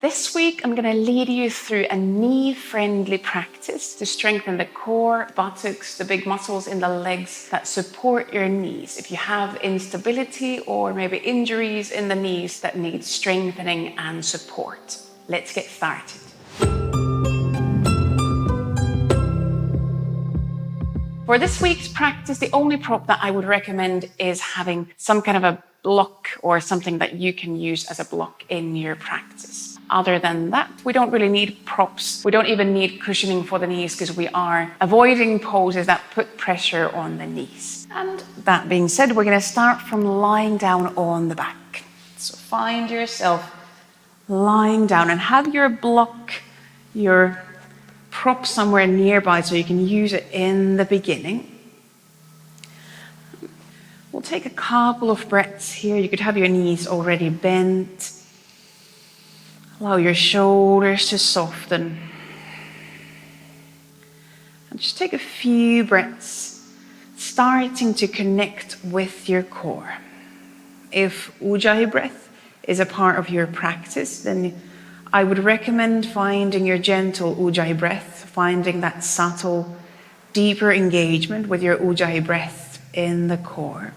This week, I'm going to lead you through a knee-friendly practice to strengthen the core, buttocks, the big muscles in the legs that support your knees. If you have instability or maybe injuries in the knees that need strengthening and support. Let's get started. For this week's practice, the only prop that I would recommend is having some kind of a block or something that you can use as a block in your practice. Other than that, we don't really need props. We don't even need cushioning for the knees because we are avoiding poses that put pressure on the knees. And that being said, we're going to start from lying down on the back. So find yourself lying down and have your block, your prop somewhere nearby so you can use it in the beginning. We'll take a couple of breaths here. You could have your knees already bent. Allow your shoulders to soften. And just take a few breaths, starting to connect with your core. If Ujjayi breath is a part of your practice, then I would recommend finding your gentle Ujjayi breath, finding that subtle, deeper engagement with your Ujjayi breath in the core.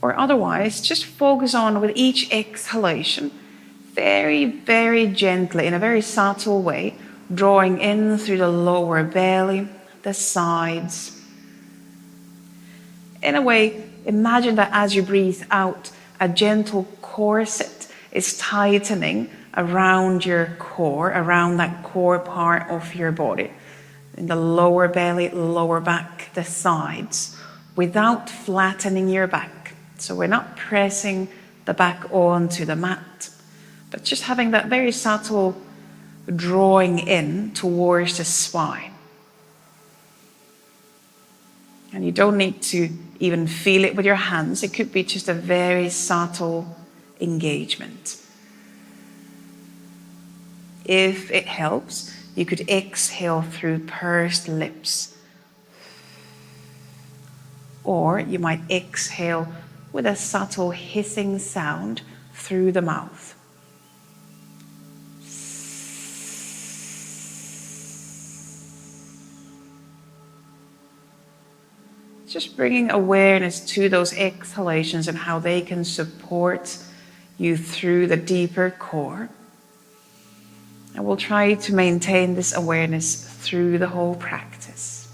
Or otherwise, just focus on with each exhalation, very, very gently, in a very subtle way, drawing in through the lower belly, the sides. In a way, imagine that as you breathe out, a gentle corset is tightening around your core, around that core part of your body, in the lower belly, lower back, the sides, without flattening your back. So we're not pressing the back onto the mat, but just having that very subtle drawing in towards the spine. And you don't need to even feel it with your hands. It could be just a very subtle engagement. If it helps, you could exhale through pursed lips. Or you might exhale with a subtle hissing sound through the mouth. Just bringing awareness to those exhalations and how they can support you through the deeper core. And we'll try to maintain this awareness through the whole practice.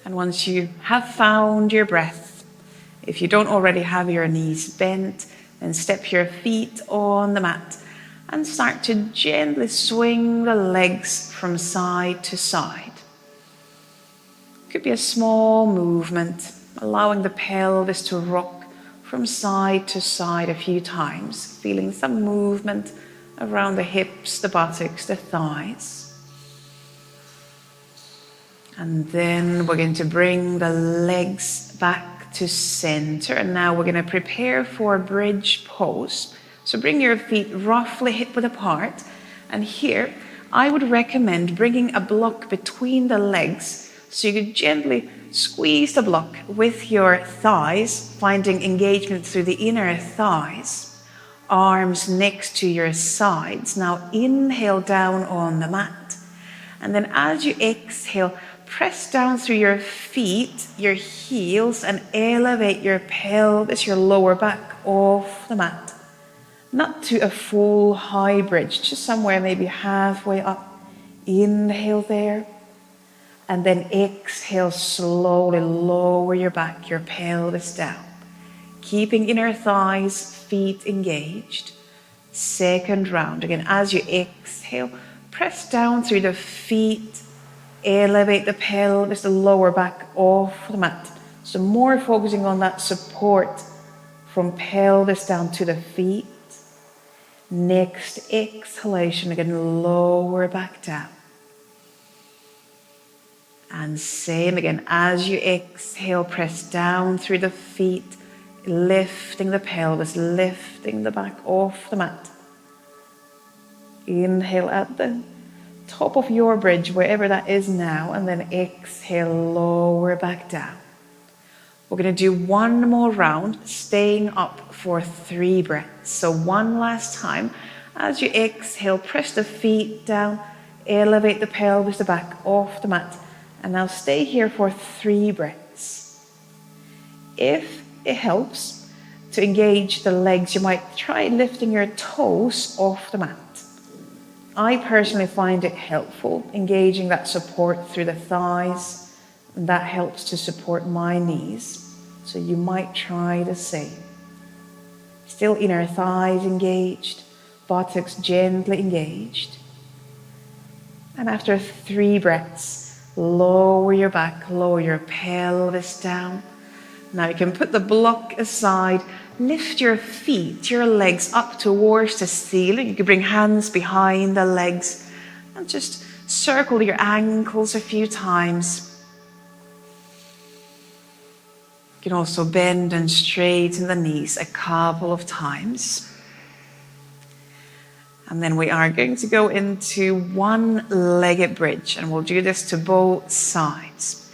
And once you have found your breath, if you don't already have your knees bent, then step your feet on the mat and start to gently swing the legs from side to side. Could be a small movement, allowing the pelvis to rock from side to side a few times, feeling some movement around the hips, the buttocks, the thighs. And then we're going to bring the legs back to center. And now we're going to prepare for a bridge pose. So bring your feet roughly hip width apart. And here, I would recommend bringing a block between the legs so you could gently squeeze the block with your thighs, finding engagement through the inner thighs. Arms next to your sides. Now inhale down on the mat. And then as you exhale, press down through your feet, your heels, and elevate your pelvis, your lower back off the mat. Not to a full high bridge, just somewhere maybe halfway up. Inhale there. And then exhale, slowly lower your back, your pelvis down. Keeping inner thighs, feet engaged. Second round. Again, as you exhale, press down through the feet. Elevate the pelvis, the lower back off the mat. So more focusing on that support from pelvis down to the feet. Next exhalation, again, lower back down. And same again, as you exhale, press down through the feet, lifting the pelvis, lifting the back off the mat. Inhale at the top of your bridge, wherever that is now, and then exhale, lower back down. We're going to do one more round, staying up for 3 breaths. So one last time. As you exhale, press the feet down, elevate the pelvis, the back off the mat. And now stay here for 3 breaths. If it helps to engage the legs, you might try lifting your toes off the mat. I personally find it helpful, engaging that support through the thighs. And that helps to support my knees. So you might try the same. Still inner thighs engaged, buttocks gently engaged. And after 3 breaths, lower your back, lower your pelvis down. Now you can put the block aside, lift your feet, your legs up towards the ceiling. You can bring hands behind the legs and just circle your ankles a few times. You can also bend and straighten the knees a couple of times. And then we are going to go into one-legged bridge, and we'll do this to both sides.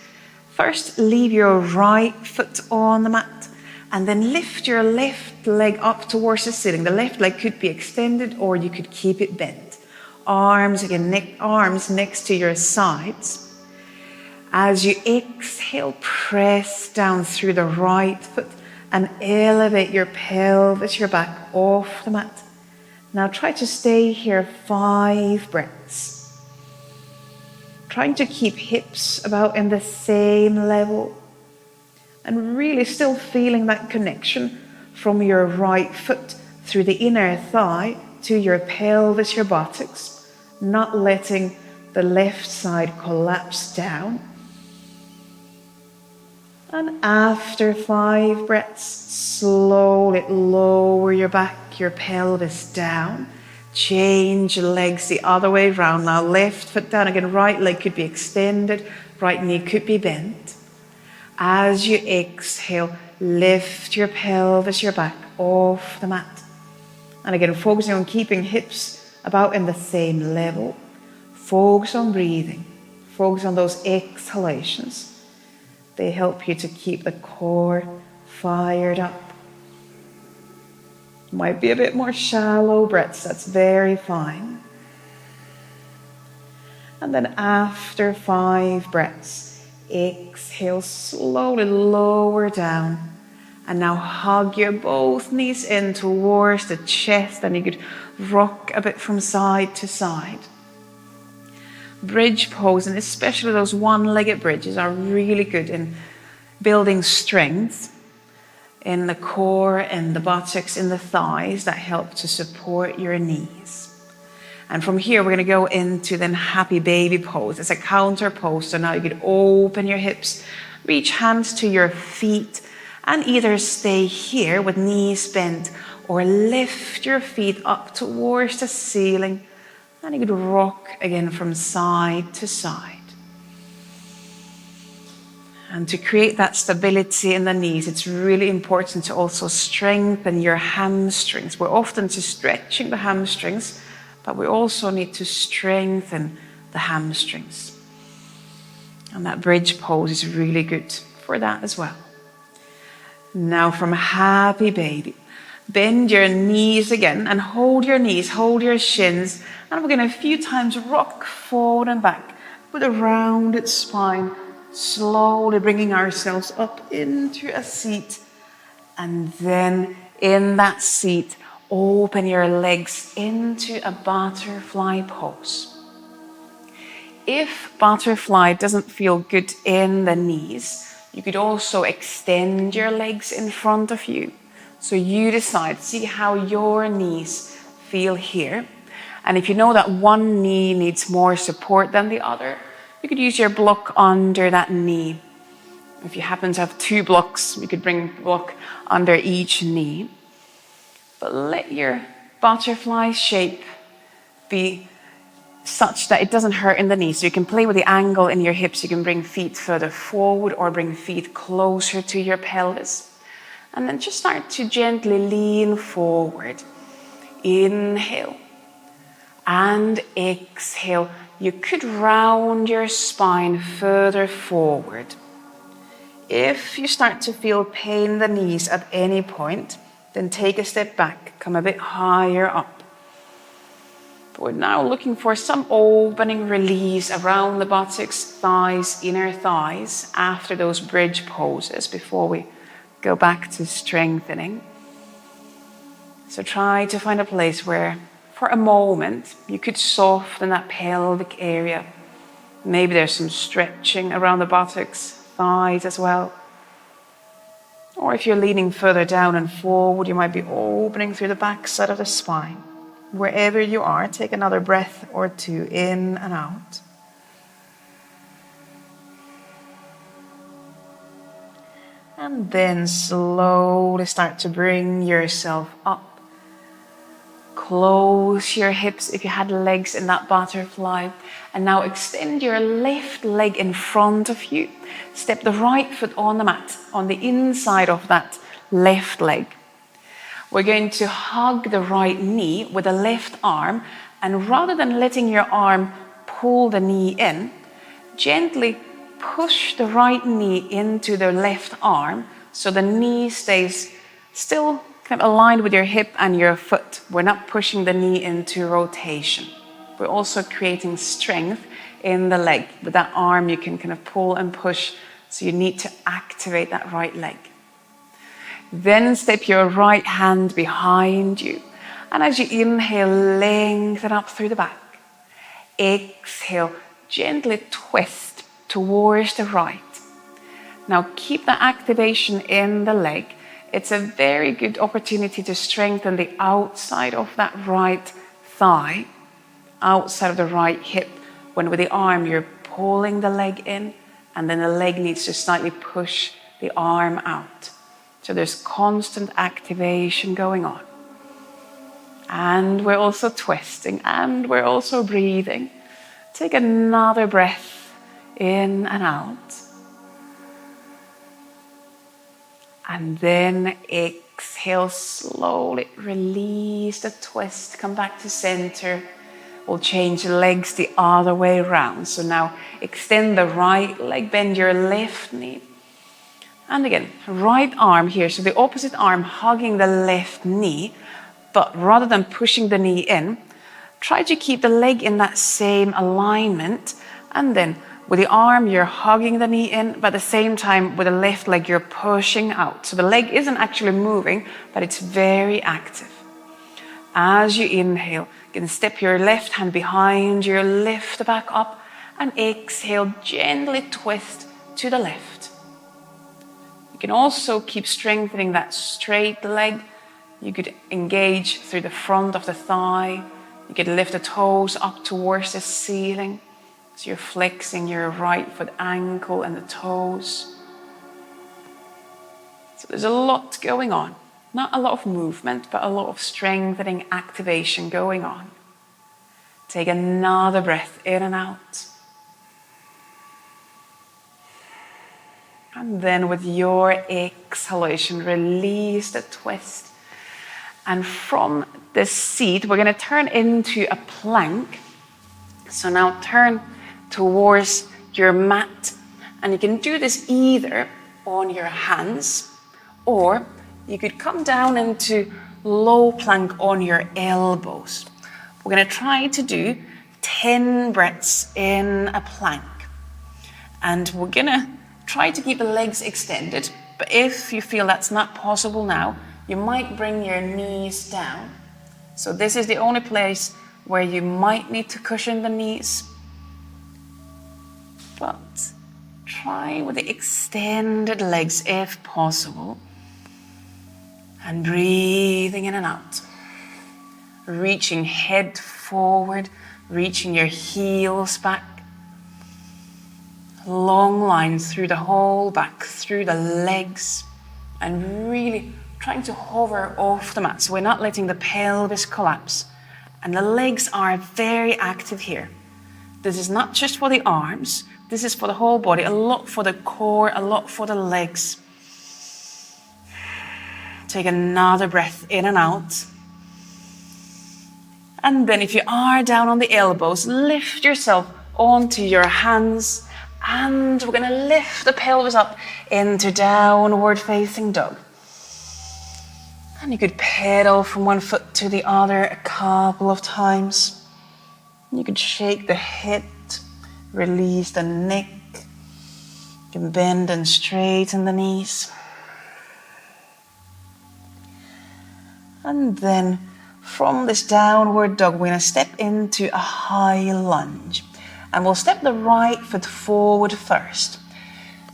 First, leave your right foot on the mat, and then lift your left leg up towards the ceiling. The left leg could be extended, or you could keep it bent. Arms, again, arms next to your sides. As you exhale, press down through the right foot and elevate your pelvis, your back off the mat. Now try to stay here 5 breaths. Trying to keep hips about in the same level and really still feeling that connection from your right foot through the inner thigh to your pelvis, your buttocks, not letting the left side collapse down. And after 5 breaths, slowly lower your back, your pelvis down. Change your legs the other way around. Now left foot down again, right leg could be extended, right knee could be bent. As you exhale, lift your pelvis, your back off the mat. And again, focusing on keeping hips about in the same level. Focus on breathing. Focus on those exhalations. They help you to keep the core fired up. Might be a bit more shallow breaths, that's very fine. And then after 5 breaths, exhale, slowly lower down. And now hug your both knees in towards the chest, and you could rock a bit from side to side. Bridge pose, and especially those one-legged bridges, are really good in building strength in the core, in the buttocks, in the thighs that help to support your knees. And from here, we're going to go into then happy baby pose. It's a counter pose, so now you could open your hips, reach hands to your feet, and either stay here with knees bent or lift your feet up towards the ceiling. And you could rock again from side to side. And to create that stability in the knees, it's really important to also strengthen your hamstrings. We're often just stretching the hamstrings, but we also need to strengthen the hamstrings. And that bridge pose is really good for that as well. Now from happy baby, bend your knees again and hold your knees, hold your shins. And we're going to a few times rock forward and back with a rounded spine, slowly bringing ourselves up into a seat. And then in that seat, open your legs into a butterfly pose. If butterfly doesn't feel good in the knees, you could also extend your legs in front of you. So you decide, see how your knees feel here. And if you know that one knee needs more support than the other, you could use your block under that knee. If you happen to have 2 blocks, you could bring the block under each knee. But let your butterfly shape be such that it doesn't hurt in the knees. So you can play with the angle in your hips. You can bring feet further forward or bring feet closer to your pelvis. And then just start to gently lean forward. Inhale and exhale. You could round your spine further forward. if you start to feel pain in the knees at any point, then take a step back, come a bit higher up. But we're now looking for some opening release around the buttocks, thighs, inner thighs after those bridge poses before we go back to strengthening. So try to find a place where, for a moment, you could soften that pelvic area. Maybe there's some stretching around the buttocks, thighs as well. Or if you're leaning further down and forward, you might be opening through the back side of the spine. Wherever you are, take another breath or two in and out. And then slowly start to bring yourself up. Close your hips if you had legs in that butterfly. And now extend your left leg in front of you. Step the right foot on the mat, on the inside of that left leg. We're going to hug the right knee with the left arm. And rather than letting your arm pull the knee in, gently push the right knee into the left arm so the knee stays still kind of aligned with your hip and your foot. We're not pushing the knee into rotation. We're also creating strength in the leg. With that arm, you can kind of pull and push, so you need to activate that right leg. Then step your right hand behind you. And as you inhale, lengthen up through the back. Exhale, gently twist towards the right. Now keep the activation in the leg. It's a very good opportunity to strengthen the outside of that right thigh, outside of the right hip, when with the arm you're pulling the leg in, and then the leg needs to slightly push the arm out. So there's constant activation going on. And we're also twisting, and we're also breathing. Take another breath in and out. And then exhale slowly, release the twist, come back to center. We'll change the legs the other way around. So now extend the right leg, bend your left knee. And again, right arm here, so the opposite arm hugging the left knee, but rather than pushing the knee in, try to keep the leg in that same alignment. And then with the arm, you're hugging the knee in, but at the same time, with the left leg, you're pushing out. So the leg isn't actually moving, but it's very active. As you inhale, you can step your left hand behind you, lift the back up, and exhale, gently twist to the left. You can also keep strengthening that straight leg. You could engage through the front of the thigh. You could lift the toes up towards the ceiling. So you're flexing your right foot ankle and the toes. So there's a lot going on. Not a lot of movement, but a lot of strengthening activation going on. Take another breath in and out. And then with your exhalation, release the twist. And from the seat, we're going to turn into a plank. So now turn towards your mat. And you can do this either on your hands, or you could come down into low plank on your elbows. We're going to try to do 10 breaths in a plank. And we're going to try to keep the legs extended. But if you feel that's not possible now, you might bring your knees down. So this is the only place where you might need to cushion the knees. But try with the extended legs if possible. And breathing in and out. Reaching head forward, reaching your heels back. Long lines through the whole back, through the legs. And really trying to hover off the mat. So we're not letting the pelvis collapse. And the legs are very active here. This is not just for the arms. This is for the whole body. A lot for the core, a lot for the legs. Take another breath in and out. And then if you are down on the elbows, lift yourself onto your hands. And we're going to lift the pelvis up into downward facing dog. And you could pedal from one foot to the other a couple of times. You could shake the head, release the neck. You can bend and straighten the knees. And then from this downward dog, we're going to step into a high lunge. And we'll step the right foot forward first.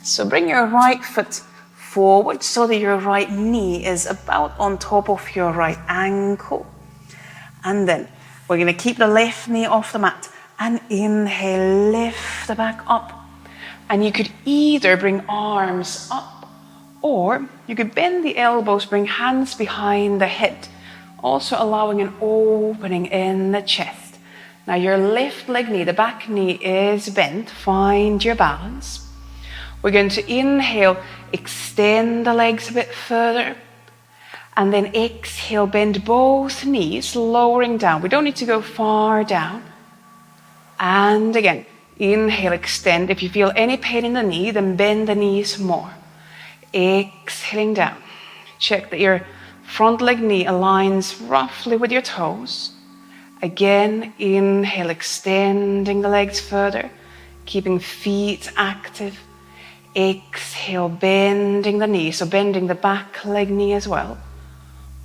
So bring your right foot forward so that your right knee is about on top of your right ankle. And then we're going to keep the left knee off the mat. And inhale, lift the back up. And you could either bring arms up, or you could bend the elbows, bring hands behind the head, also allowing an opening in the chest. Now your left leg knee, the back knee is bent. Find your balance. We're going to inhale, extend the legs a bit further. And then exhale, bend both knees, lowering down. We don't need to go far down. And again, inhale, extend. If you feel any pain in the knee, then bend the knees more. Exhaling down. Check that your front leg knee aligns roughly with your toes. Again, inhale, extending the legs further, keeping feet active. Exhale, bending the knee, so bending the back leg knee as well.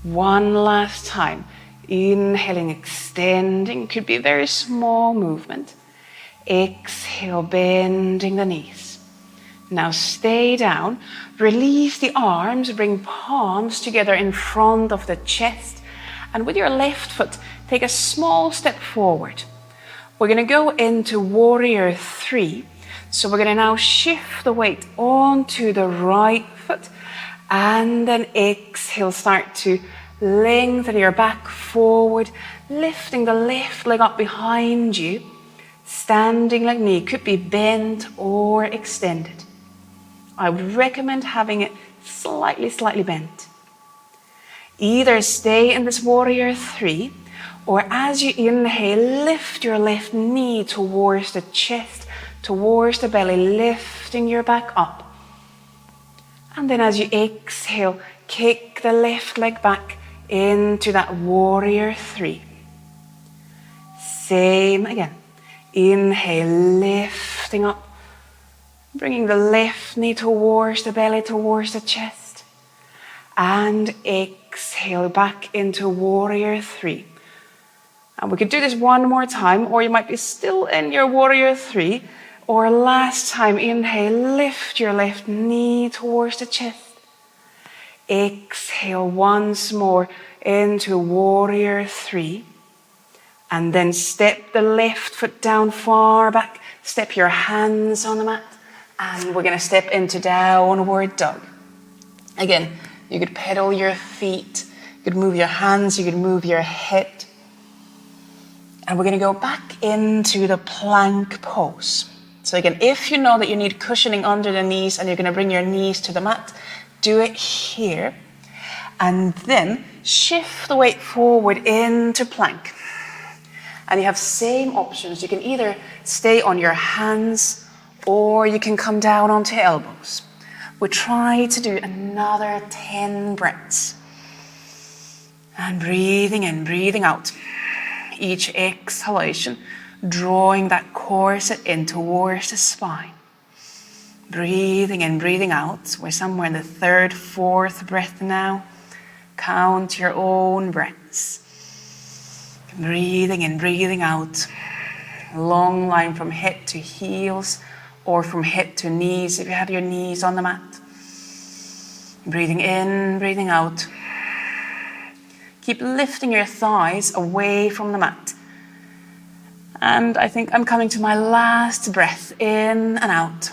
One last time. Inhaling, extending. Could be a very small movement. Exhale, bending the knees. Now stay down. Release the arms. Bring palms together in front of the chest. And with your left foot, take a small step forward. We're going to go into warrior 3. So we're going to now shift the weight onto the right foot. And then exhale, start to lengthen your back forward, lifting the left leg up behind you. Standing leg knee could be bent or extended. I would recommend having it slightly bent. Either stay in this warrior 3, or as you inhale, lift your left knee towards the chest, towards the belly, lifting your back up. And then as you exhale, kick the left leg back into that warrior 3. Same again. Inhale, lifting up, bringing the left knee towards the belly, towards the chest. And exhale back into warrior 3. And we could do this one more time, or you might be still in your warrior 3. Or last time, inhale, lift your left knee towards the chest. Exhale once more into warrior 3. And then step the left foot down far back. Step your hands on the mat. And we're going to step into downward dog. Again, you could pedal your feet. You could move your hands. You could move your head. And we're going to go back into the plank pose. So again, if you know that you need cushioning under the knees and you're going to bring your knees to the mat, do it here. And then shift the weight forward into plank. And you have same options. You can either stay on your hands or you can come down onto elbows. We'll try to do another 10 breaths. And breathing in, breathing out. Each exhalation, drawing that corset in towards the spine. Breathing in, breathing out. We're somewhere in the 3rd, 4th breath now. Count your own breaths. Breathing in, breathing out. Long line from head to heels or from head to knees if you have your knees on the mat. Breathing in, breathing out. Keep lifting your thighs away from the mat. And I think I'm coming to my last breath, in and out.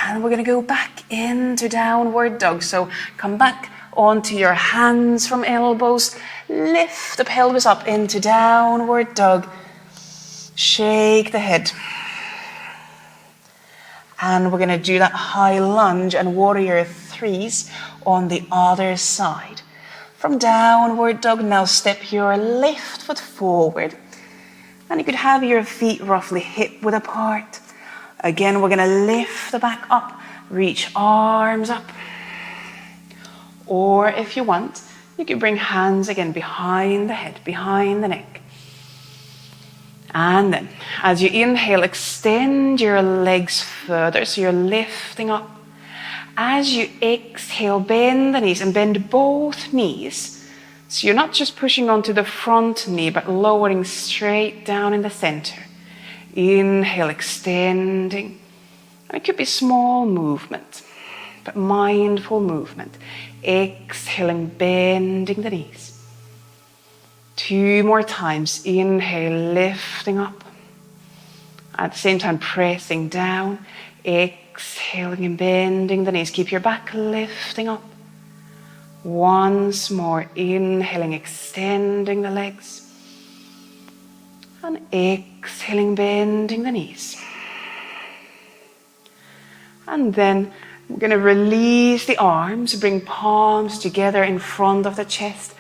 And we're going to go back into downward dog. So come back onto your hands from elbows. Lift the pelvis up into downward dog. Shake the head. And we're going to do that high lunge and warrior 3s on the other side. From downward dog, now step your left foot forward. And you could have your feet roughly hip width apart. Again, we're gonna lift the back up, reach arms up. Or if you want, you could bring hands again behind the head, behind the neck. And then, as you inhale, extend your legs further, so you're lifting up. As you exhale, bend the knees and bend both knees. So you're not just pushing onto the front knee, but lowering straight down in the center. Inhale, extending. And it could be small movement, but mindful movement. Exhaling, bending the knees. 2 more times. Inhale, lifting up. At the same time, pressing down. Exhaling and bending the knees. Keep your back lifting up. Once more. Inhaling, extending the legs. And exhaling, bending the knees. And then we're going to release the arms. Bring palms together in front of the chest.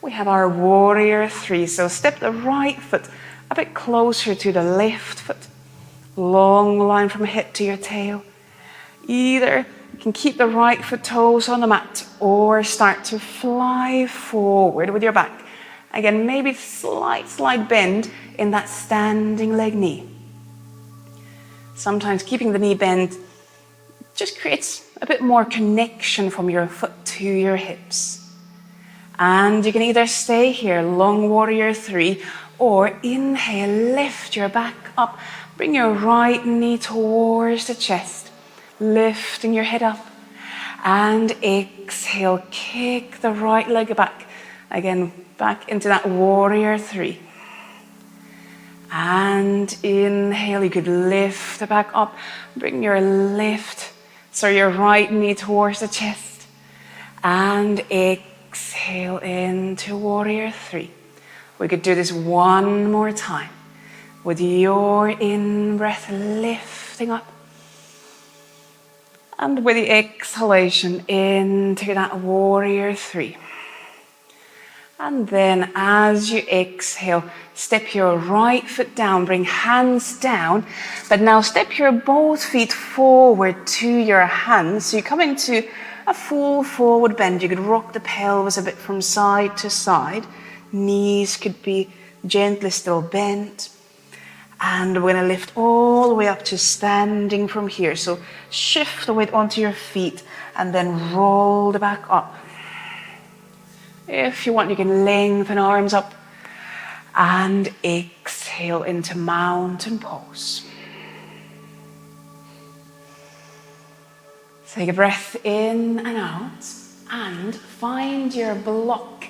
We have our warrior 3. So step the right foot a bit closer to the left foot. Long line from head to your tail. Either you can keep the right foot toes on the mat or start to fly forward with your back. Again, maybe slight bend in that standing leg knee. Sometimes keeping the knee bent just creates a bit more connection from your foot to your hips. And you can either stay here, long warrior 3, or inhale, lift your back up. Bring your right knee towards the chest, lifting your head up. And exhale, kick the right leg back. Again, back into that warrior 3. And inhale, you could lift the back up. Bring your your right knee towards the chest. And exhale into warrior 3. We could do this one more time. With your in-breath lifting up. And with the exhalation into that warrior 3. And then as you exhale, step your right foot down, bring hands down. But now step your both feet forward to your hands. So you come into a full forward bend. You could rock the pelvis a bit from side to side. Knees could be gently still bent. And we're going to lift all the way up to standing from here. So shift the weight onto your feet and then roll the back up. If you want, you can lengthen arms up and exhale into mountain pose. Take a breath in and out and find your block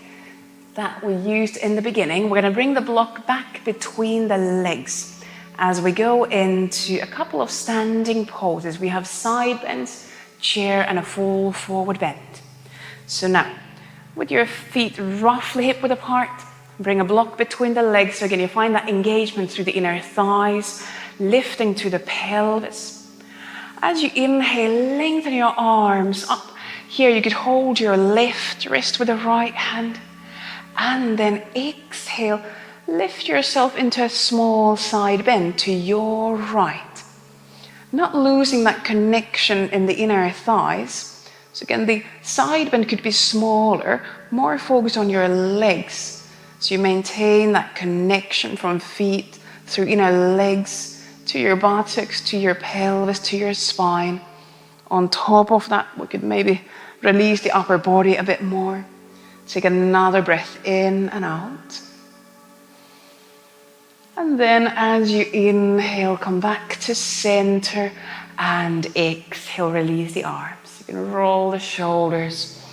that we used in the beginning. We're going to bring the block back between the legs as we go into a couple of standing poses. We have side bends, chair, and a full forward bend. So now, with your feet roughly hip width apart, bring a block between the legs. So again, you find that engagement through the inner thighs, lifting to the pelvis. As you inhale, lengthen your arms up. Here you could hold your left wrist with the right hand. And then exhale, lift yourself into a small side bend to your right. Not losing that connection in the inner thighs. So again, the side bend could be smaller, more focused on your legs. So you maintain that connection from feet through inner legs to your buttocks, to your pelvis, to your spine. On top of that, we could maybe release the upper body a bit more. Take another breath in and out. And then as you inhale, come back to center and exhale, release the arms. You can roll the shoulders.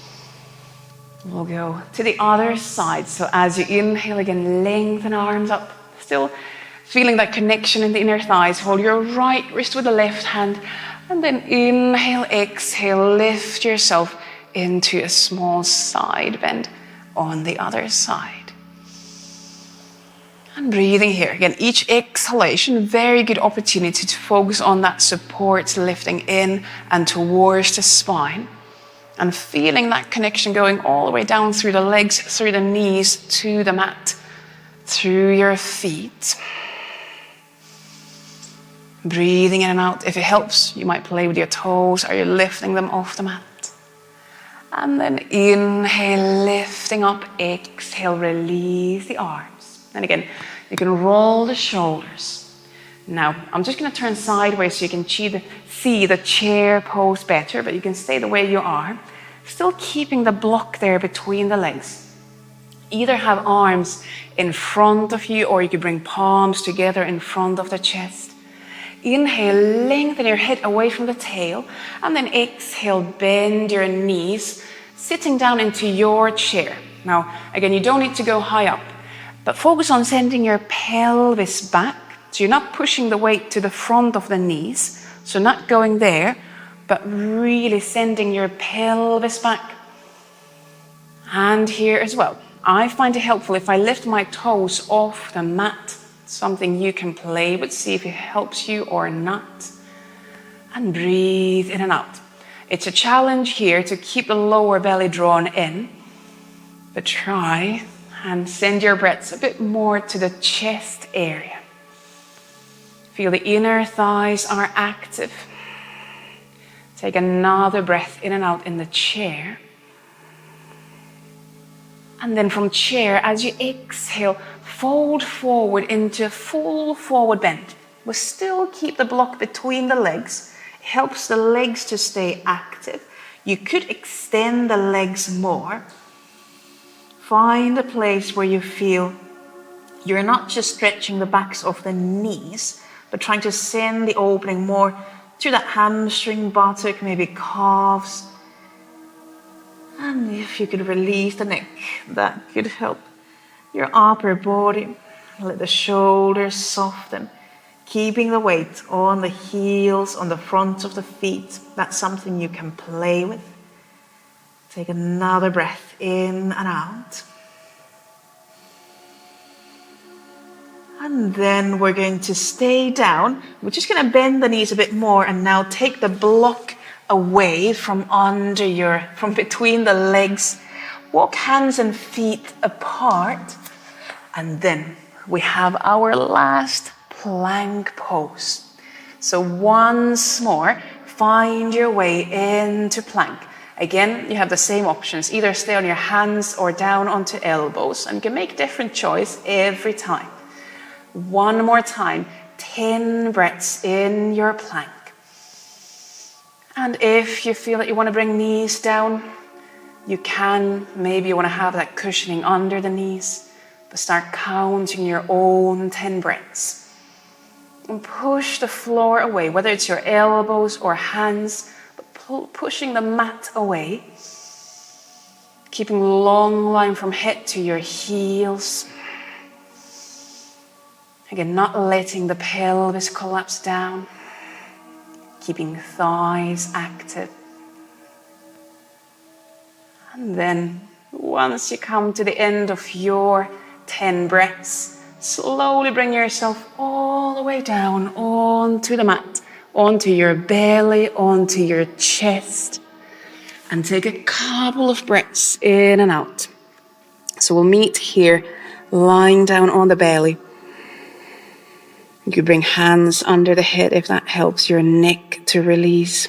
We'll go to the other side. So as you inhale again, lengthen arms up. Still feeling that connection in the inner thighs. Hold your right wrist with the left hand. And then inhale, exhale, lift yourself into a small side bend on the other side. And breathing here. Again, each exhalation, very good opportunity to focus on that support, lifting in and towards the spine. And feeling that connection going all the way down through the legs, through the knees, to the mat, through your feet. Breathing in and out. If it helps, you might play with your toes. Are you lifting them off the mat? And then inhale, lifting up. Exhale, release the arms. And again, you can roll the shoulders. Now, I'm just going to turn sideways so you can see the chair pose better, but you can stay the way you are. Still keeping the block there between the legs. Either have arms in front of you, or you could bring palms together in front of the chest. Inhale, lengthen your head away from the tail, and then exhale, bend your knees, sitting down into your chair. Now, again, you don't need to go high up, but focus on sending your pelvis back, so you're not pushing the weight to the front of the knees, so not going there, but really sending your pelvis back. And here as well. I find it helpful if I lift my toes off the mat. Something you can play with, see if it helps you or not. And breathe in and out. It's a challenge here to keep the lower belly drawn in, but try and send your breaths a bit more to the chest area. Feel the inner thighs are active. Take another breath in and out in the chair. And then from chair, as you exhale, fold forward into a full forward bend. We'll still keep the block between the legs. It helps the legs to stay active. You could extend the legs more. Find a place where you feel you're not just stretching the backs of the knees, but trying to send the opening more to that hamstring, buttock, maybe calves. And if you could release the neck, that could help your upper body. Let the shoulders soften, keeping the weight on the heels, on the front of the feet. That's something you can play with. Take another breath in and out. And then we're going to stay down. We're just going to bend the knees a bit more and now take the block away from between the legs. Walk hands and feet apart. And then we have our last plank pose. So once more, find your way into plank. Again, you have the same options. Either stay on your hands or down onto elbows. And you can make different choice every time. One more time, 10 breaths in your plank. And if you feel that you want to bring knees down, you can. Maybe you want to have that cushioning under the knees, but start counting your own 10 breaths. And push the floor away, whether it's your elbows or hands, but pushing the mat away. Keeping long line from head to your heels. Again, not letting the pelvis collapse down. Keeping thighs active. And then once you come to the end of your 10 breaths, slowly bring yourself all the way down onto the mat, onto your belly, onto your chest. And take a couple of breaths in and out. So we'll meet here, lying down on the belly. You could bring hands under the head if that helps your neck to release.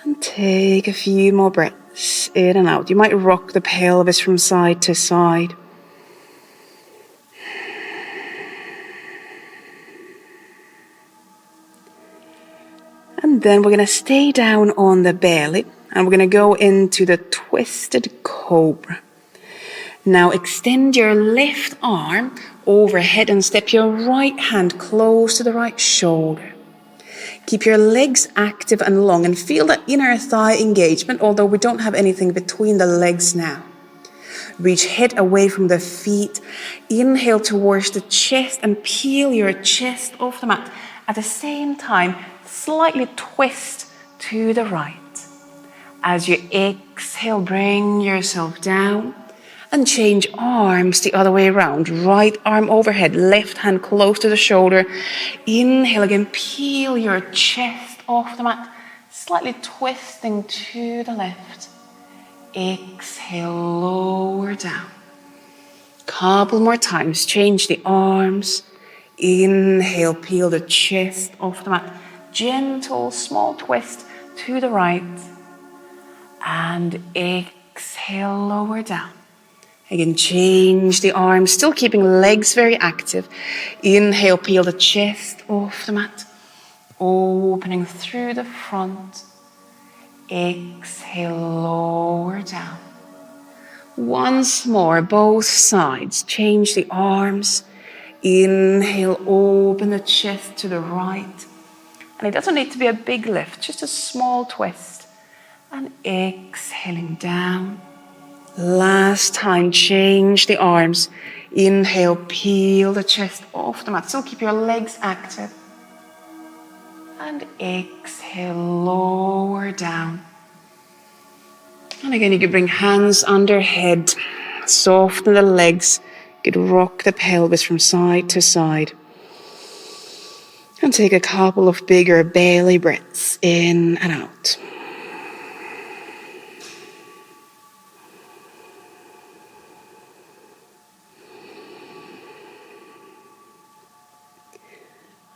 And take a few more breaths in and out. You might rock the pelvis from side to side. And then we're going to stay down on the belly and we're going to go into the twisted cobra. Now extend your left arm overhead and step your right hand close to the right shoulder. Keep your legs active and long and feel that inner thigh engagement, although we don't have anything between the legs now. Reach head away from the feet. Inhale towards the chest and peel your chest off the mat. At the same time, slightly twist to the right. As you exhale, bring yourself down. And change arms the other way around. Right arm overhead, left hand close to the shoulder. Inhale again, peel your chest off the mat. Slightly twisting to the left. Exhale, lower down. Couple more times. Change the arms. Inhale, peel the chest off the mat. Gentle, small twist to the right. And exhale, lower down. Again, change the arms, still keeping legs very active. Inhale, peel the chest off the mat. Opening through the front. Exhale, lower down. Once more, both sides. Change the arms. Inhale, open the chest to the right. And it doesn't need to be a big lift, just a small twist. And exhaling down. Last time, change the arms. Inhale, peel the chest off the mat. Still keep your legs active. And exhale, lower down. And again, you could bring hands under head. Soften the legs. You could rock the pelvis from side to side. And take a couple of bigger belly breaths in and out.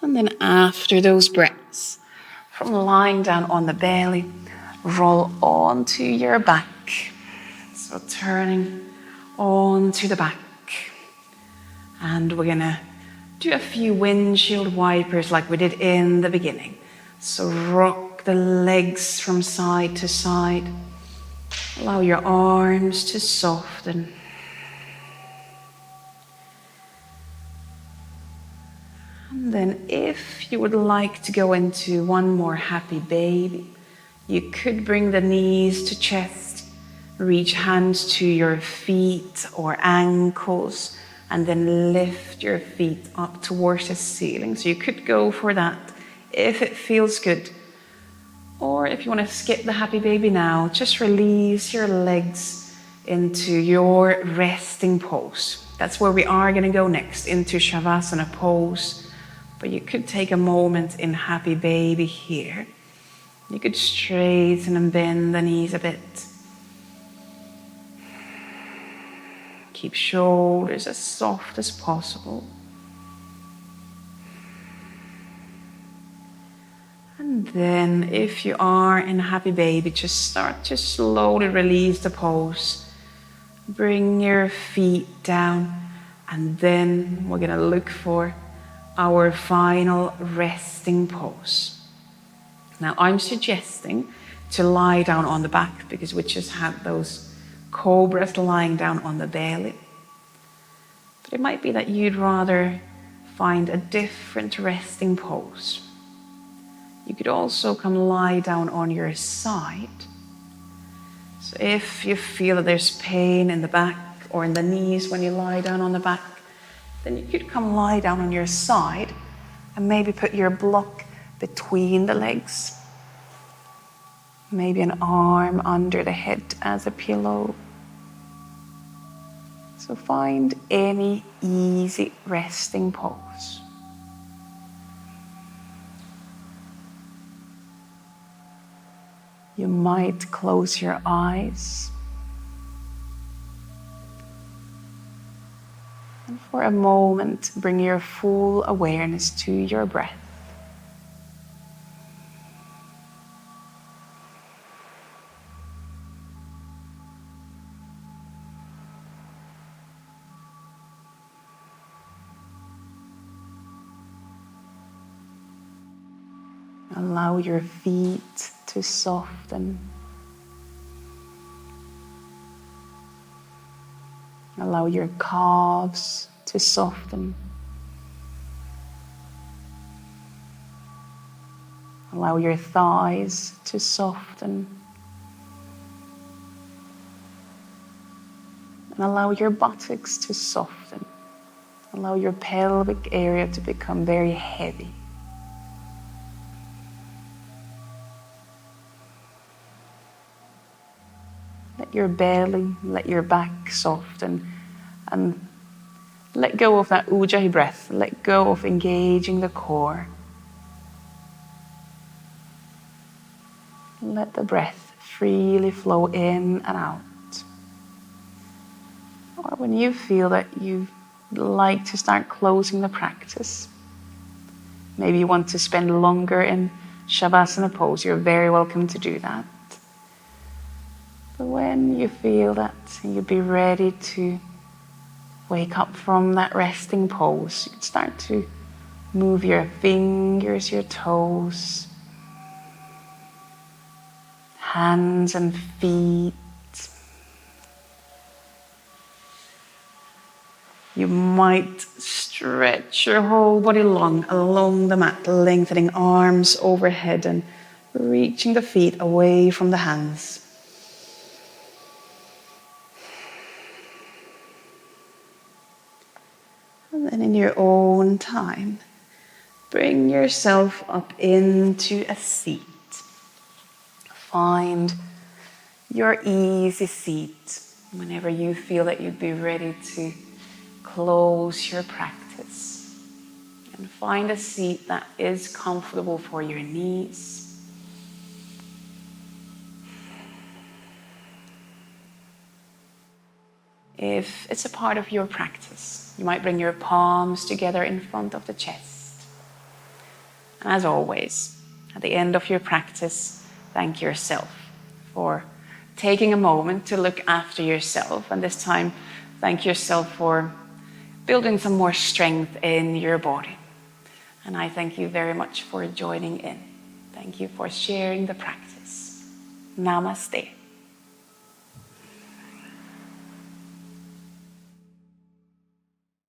And then after those breaths, from lying down on the belly, roll onto your back. So turning onto the back. And we're going to do a few windshield wipers like we did in the beginning. So rock the legs from side to side. Allow your arms to soften. And then if you would like to go into one more happy baby, you could bring the knees to chest, reach hands to your feet or ankles, and then lift your feet up towards the ceiling. So you could go for that if it feels good. Or if you want to skip the happy baby now, just release your legs into your resting pose. That's where we are going to go next, into Shavasana pose. But you could take a moment in happy baby here. You could straighten and bend the knees a bit. Keep shoulders as soft as possible. And then if you are in happy baby, just start to slowly release the pose. Bring your feet down, and then we're going to look for our final resting pose. Now I'm suggesting to lie down on the back because we just had those cobras lying down on the belly. But it might be that you'd rather find a different resting pose. You could also come lie down on your side. So if you feel that there's pain in the back or in the knees when you lie down on the back, then you could come lie down on your side and maybe put your block between the legs. Maybe an arm under the head as a pillow. So find any easy resting pose. You might close your eyes. And for a moment, bring your full awareness to your breath. Allow your feet to soften. Allow your calves to soften. Allow your thighs to soften. And allow your buttocks to soften. Allow your pelvic area to become very heavy. Let your belly, let your back soften, and let go of that ujjayi breath. Let go of engaging the core. Let the breath freely flow in and out. or when you feel that you'd like to start closing the practice, maybe you want to spend longer in Shavasana pose, you're very welcome to do that. But when you feel that you'd be ready to wake up from that resting pose, you can start to move your fingers, your toes, hands and feet. You might stretch your whole body long along the mat, lengthening arms overhead and reaching the feet away from the hands. And then in your own time, bring yourself up into a seat. Find your easy seat whenever you feel that you'd be ready to close your practice. And find a seat that is comfortable for your knees. If it's a part of your practice, you might bring your palms together in front of the chest. And as always, at the end of your practice, thank yourself for taking a moment to look after yourself. And this time, thank yourself for building some more strength in your body. And I thank you very much for joining in. Thank you for sharing the practice. Namaste.